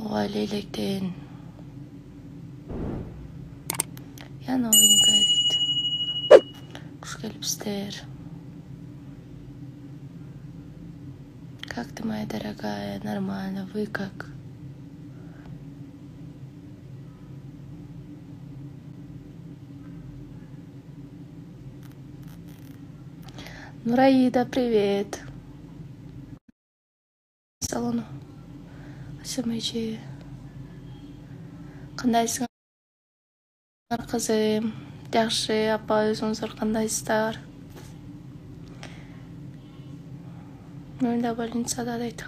Ой, лейлектен. Я новенькая дейді. Қош келіпсіздер. Как ты, моя дорогая? Нормально. Вы как? Нураида, привет. Салону. Асымайчи. Қандайсың? Қызым. Жақшы, апа, өзіңіздер қандайсыздар? Мен де больницада дейді.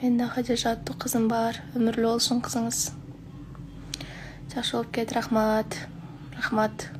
Менде Хадижатты қызым бар. Өмірлі болсын қызыңыз. Жақсы болып кет, рахмат. Рахмат.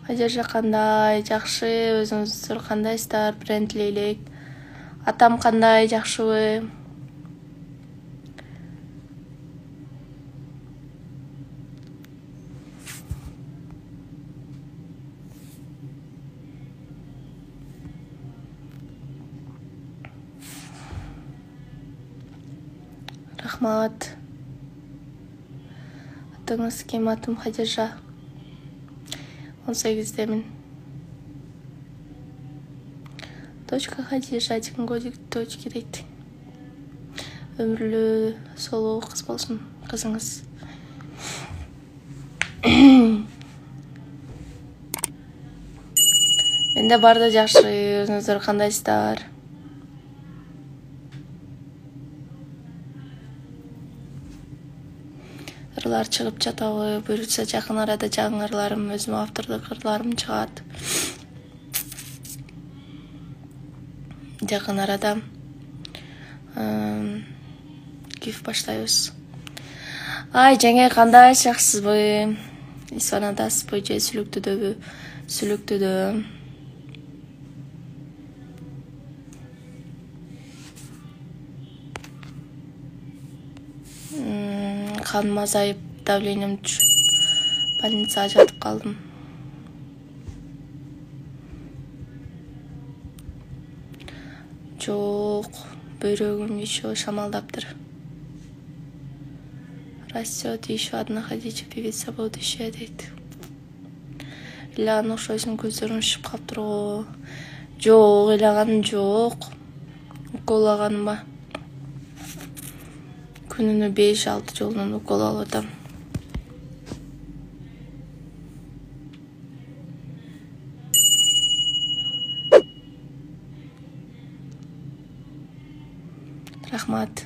Хадижа қандай? Жақсы, өзіңіздер қандайсыздар? Бренд лейлек. Атам қандай? Жақсы. Рахмат. Атыңыз кем? Атым Хадижа. 18-демін. Дочка Хадижа, 10 годик дочки дейді. Өмірлі, солу қыз болсын қызыңыз. Менде барды жақсы, өзіңіздер қандайсыздар? Ырлар шығып жатабы, бұйыртса жақын арада жаңы ырларым, өзім авторлық ырларым шығады. Жақын арада күйіп баштайбыз. Ай, жаңа қандай жақсыз бой? Исванадасыз бой, же сүліктіді? Сүліктіді. Қаным азайып, давлением түшіп, больницаға жатып қалдым. Жоқ, бүйрегім еще шамалдаптыр. Растет, еще одна Хадижа певица будет еще дейді. Илаған ұқсайсың, көздерің шып қалыптыр ғой. Жоқ, илағаным жоқ. Уколағаным ба? Күніне 5-6 жолынан укол алып атам. Рахмат.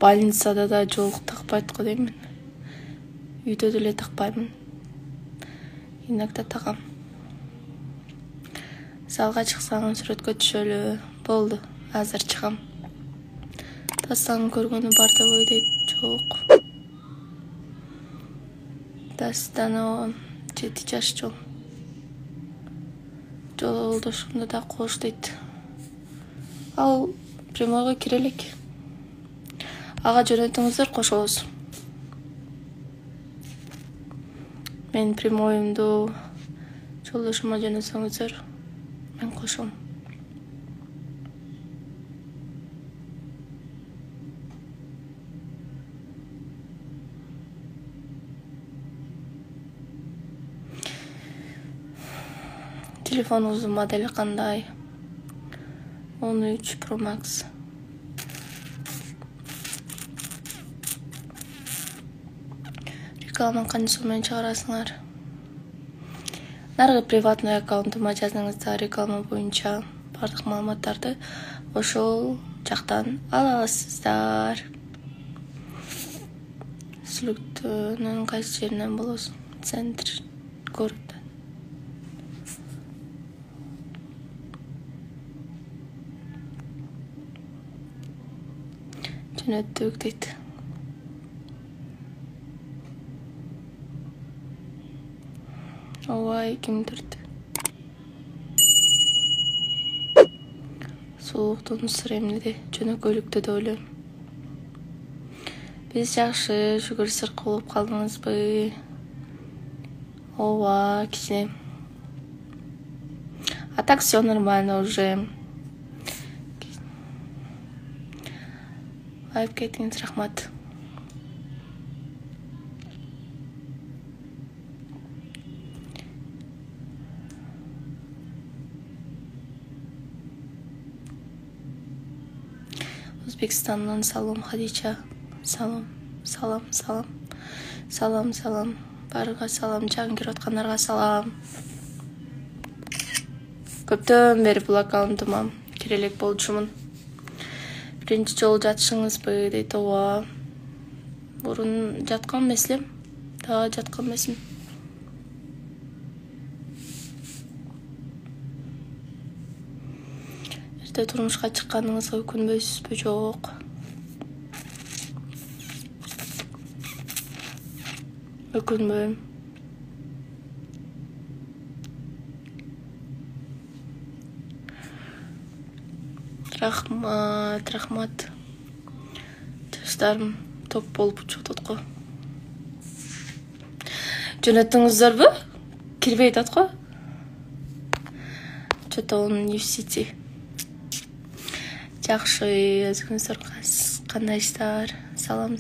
Больницада да жолық тақпайды ғой деймін. Үйде деле тақпаймын. Иногда тағам. Залға шықсаң, суретке түшөлі. Болды, азыр шығам. Дастан көргені барды ғой дейді. Жоқ. Дастан о 7 жаш жол. Жолдошымды да қош дейді. Ал прямойға кирелік. Аға жөнетіңіздер қошауыз. Мен прямойымды жолдошыма жөнесеңіздер, мен қошуым. Телефоныңыздың моделі қандай? 13 Pro Max. Рекламаны қандай жолмен шығарасыңар? Нарғы приватный аккаунтыма жазыңыздар, реклама бойынша бардық маалыматтарды ошол жақтан ала аласыздар. Сүліктінің қайсы жерінен болосың? Центр города. Жөнөттүк дейді. Ооба, кимдирди. Сулуктун сыр эмнеде? Жөнөкөйлүктө деп ойлойм. Биз жакшы, шүгүр сыркы болуп калдыңызбы? Ооба, кичине. А так все нормально уже. Айып кетиңиз, рахмат. Өзбекстандан салам, Хадича. Салам. Барга салам, Жангир аткандарга салам. Көптөн бери бул аккаунтума кире элек болчумун. Биринчи жолу жатышыңызбы дейт. Ооба. Мурун жаткан эмес да жаткан эмесмин. Эрте турмушка чыкканыңызга өкүнбөйсүзбү? Жок. Өкүнбөйм. Рахмат. Жаштарым топ болуп учуп атат го. Жөнөттүңүздөрбү? Кирбей атат го. Чотон UCT. Жакшы, өзүңүздөр кандай иштер? Салам.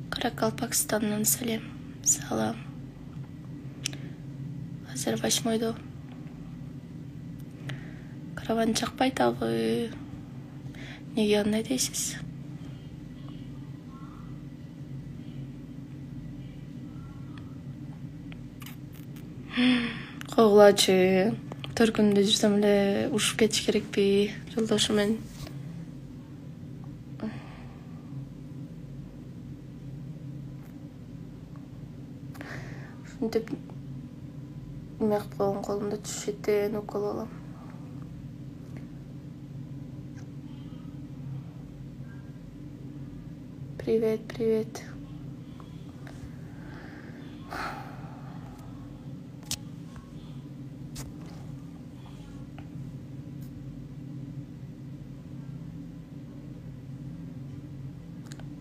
Каракалпакстандан салам. Азыр 8-ойдо. Караван жакпайт абы. Неге андай дейсиз? Койгулачы. Төркүндө жүрсөм эле ушуп кетиш керекпи жолдошу менен? Ушинтип эме кылып койгон, колумда түшөттөн укол алам. Привет.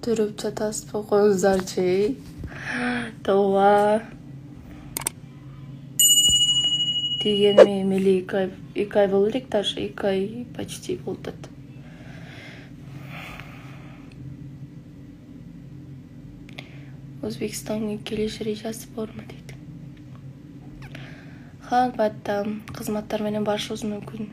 Төрөп жатасызбы? Коюңуздарчы. Тооба. Тийгениме эмели 2 ай болду элек, даже 2 ай почти болуп атат. Өзбекстанга келиш рejasi борбу дейт. Албатта, кызматтар менен барышыбыз мүмкүн.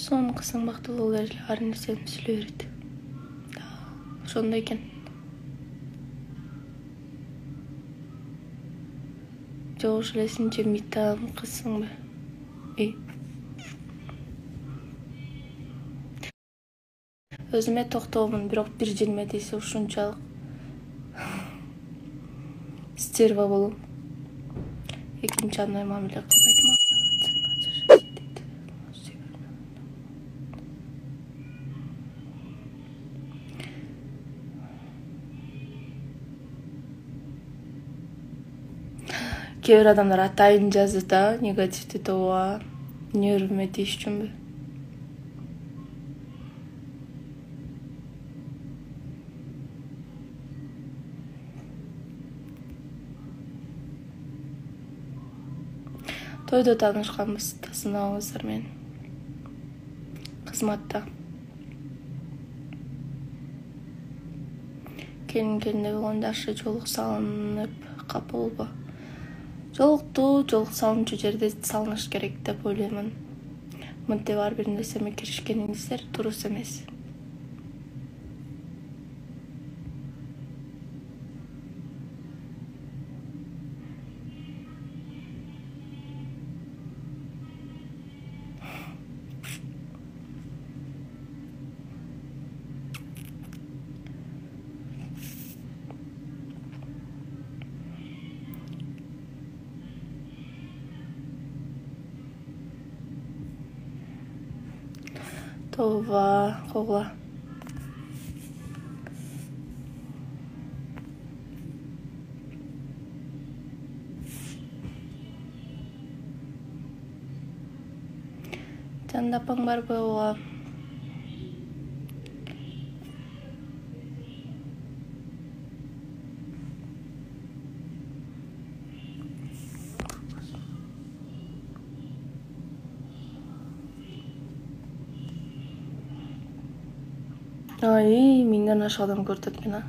Сонун кызың бактылуу эле ар нерсени сүйлөй берет. Ошондой экен. Жок, элесинче митам кызсыңбы? Өзүмө токтоомун, бирок бир жериме тийсе ушунчалык стерва болом. Экинчи андай мамиле кылбайт. Кээ бир адамдар атайын жазып да, негативди тооба, нервиме тийиш үчүнбү? Тойдо таанышканбыз, тасынабыздар менен. Кызматта. Келин-келинде болгондо жакшы жолук салынып капа болбо. Жолук салынчу жерде салыныш керек деп ойлоймун. Мынтип ар бир нерсеме киришкениңиздер дурус эмес. Ооба, койгула. Жанында апаң барбы? Ооба. Ай, миңден ашык адам көрүп экен, а.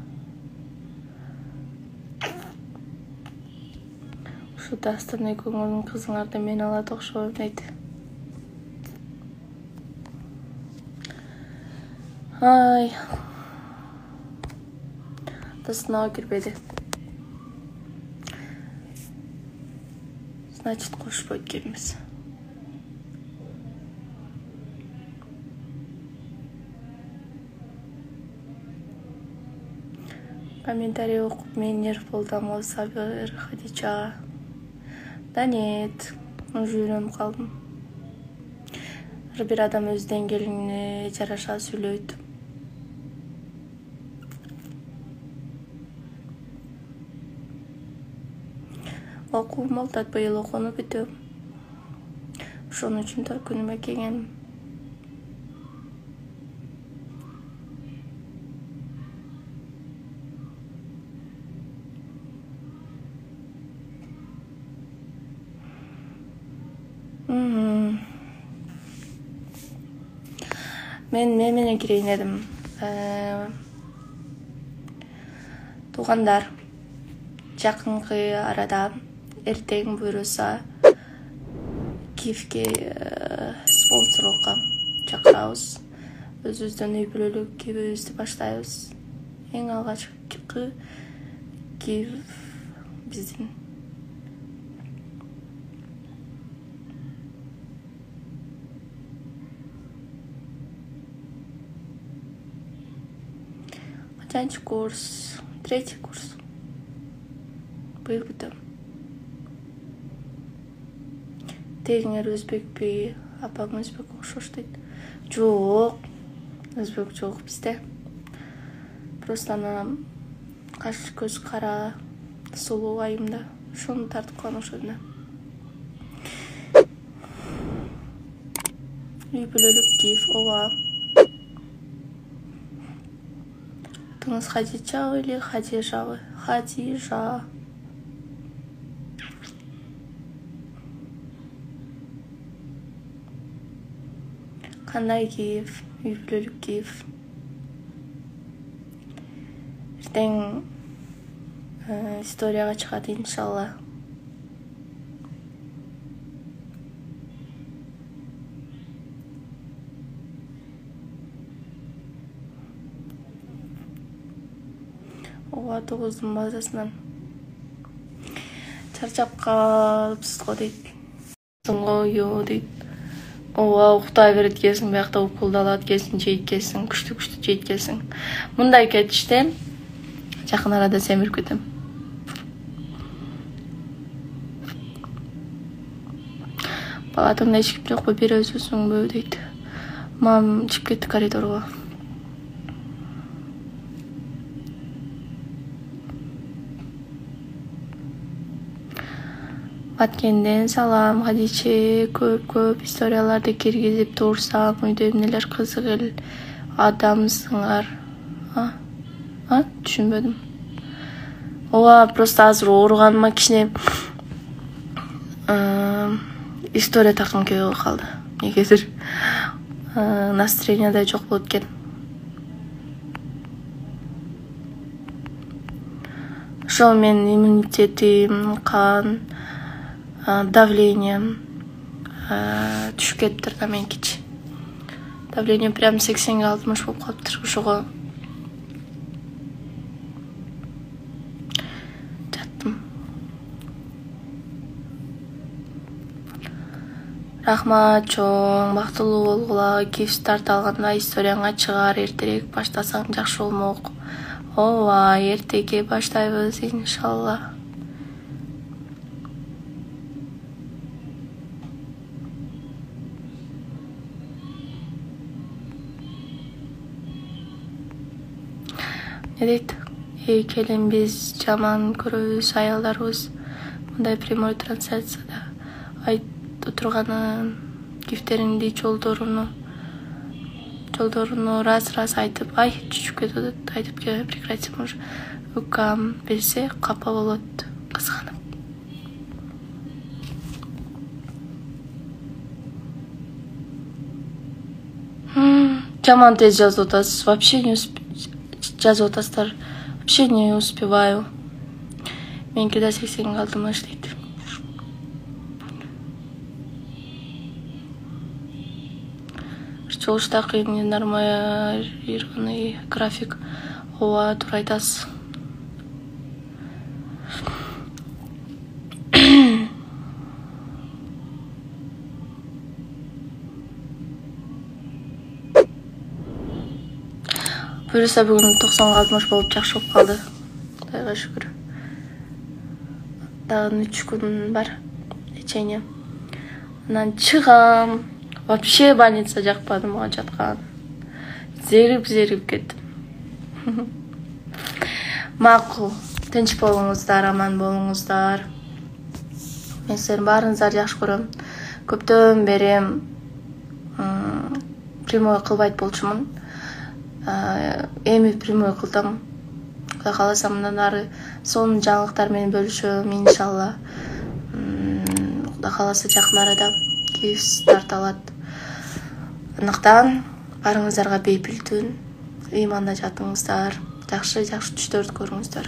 Ушу дастан экөөңөрдүн кызыңарды мен алат окшойм дейт. Ай. Да сыноо кирбеди. Значит, кошпойт экенбиз. Комментарий окуп мен нерв болдум. Сабыр, Хадича. Да нет, уже үйрөнүп калдым. Бир адам өз деңгээлине жараша сүйлөйт. Окуум болот, быйыл окууну бүтөм. Ошон үчүн да күнүмө келгенмин. Мен менен кирейин дедим. Туугандар, жакынкы арада эртең буйруса Киевке спонсорлукка чакырабыз. Өзүбүздөн үй бүлөлүк кийүүбүздү баштайбыз. Эң алгачкы Киев биздин. Качанчы курс? 3-й курс. Быйыл бүтөм. Тегиңер өзбекпи? Апаң өзбек окшош дейт. Жок. Өзбек жок бизде. Просто ана каш көз кара, сулуу айымда. Ошону тартып калган ошондо. Үй бүлөлүк Киев, ооба. Атыңыз Хадичабы или Хадижабы? Хадижа. Кандай Киев? Үй бүлөлүк Киев. Эртең историяга чыгат, иншалла. Ооба, 9-дун базасынан. Чарчап калыпсыз го дейт. Ою дейт. Ооба, уктай берет экенсиң, биякта укулдалат экенсиң, жейт экенсиң, күчтүү жейт экенсиң. Мындай кетиште жакын арада семирип кетем. Палатамда эч ким жокпу, бир өзүсүңбү дейт. Мам чыгып кетти коридорго. Баткенден салам, Хадиче. Көп историяларды киргизип турсаң, үйдө эмнелер кызык эл адамсыңар. Түшүнбөдүм. Ооба, просто азыр ооруганыма кичине история такым келип калды. Эмнегедир настроенияда жок болот экен. Ошол менин иммунитетим, кан, давлением түшүп кетиптир да меникичи. Давление прям 80-60 болуп калыптыр. Ошого жаттым. Рахмат, чоң, бактылуу болгула. Киев старт алганда историяңа чыгар, эртерээк баштасаң жакшы болмок. Ооба, эртеге баштайбыз, иншалла. дейт? Келин биз жаман көрөбүз, аялдарыбыз мындай прямой трансляцияда айтып турганын, гифтеринди, жолдоруну раз айтып, ай чүчүп кетип атат, айтып прекратим уже. Укам билсе капа болот, кызганып. Жаман тез жазып атасыз, вообще не жазып атасыздар. Вообще не успеваю. Меники да 80 калдым дейт. Чогушта кыйын, нормалированный график. Ооба, туура айтасыз. Буюрса бүгүн 90-60 болуп жакшы болуп калды. Кудайга шүгүр. Дагы 3 күн бар лечение. Анан чыгам. Вообще больница жакпады мага жаткан. Зерип кеттим. Макул. Тынч болуңуздар, аман болуңуздар. Мен силердин баарыңыздарды жакшы көрөм. Көптөн бери прямой кылбайт болчумун. Эми прямой кылдым. Кудай кааласа мындан ары сонун жаңылыктар менен бөлүшөм, иншалла. Кудай кааласа жакын арада кийиз тарталат. Андыктан баарыңыздарга бейпил түн, ыйманда жатыңыздар, жакшы түштөрдү көрүңүздөр.